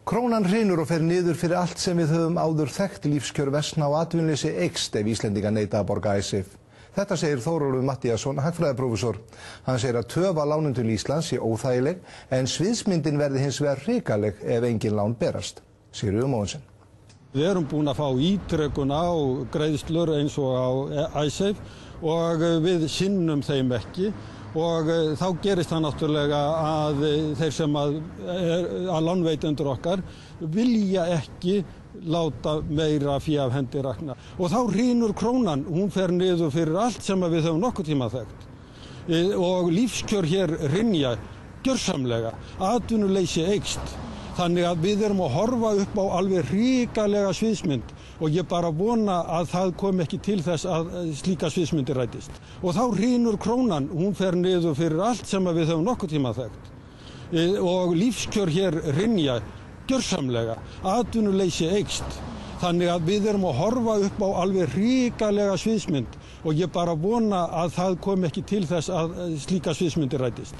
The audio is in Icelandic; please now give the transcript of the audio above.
Krónan hrynur og fer niður fyrir allt sem við höfum áður þekkt, lífskjör versna og atvinnuleysi eykst ef Íslendingar neita að borga Icesave. Þetta segir Þórólfur Matthíasson, hagfræðiprófessor. Hann segir að töf á lánum til Íslands sé óþægileg en sviðsmyndin verði hins vegar hrikaleg ef engin lán berast. Sigríður Mogensen. Við erum búin að fá ítrekun á greiðslur eins og á Icesave og við sinnum þeim ekki. Og þá gerist það náttúrulega að þeir sem að lánveitendur okkar vilja ekki láta meira fé af hendi rakna. Og þá hrynur krónan, hún fer niður fyrir allt sem við höfum nokkuð tíma þekkt. Og lífskjör hér hrynja gjörsamlega, atvinnuleysi eykst. Þannig að við erum að horfa upp á alveg hrikalega sviðsmynd og ég bara vona að það kom ekki til þess að slíka sviðsmyndir rætist. Og þá hrynur krónan, hún fer niður fyrir allt sem við höfum nokkuð tíma þekkt. Og lífskjör hér hrynja gjörsamlega, atvinnuleysi eykst. Þannig að við erum að horfa upp á alveg hrikalega sviðsmynd og ég bara vona að það kom ekki til þess að slíka sviðsmyndir rætist.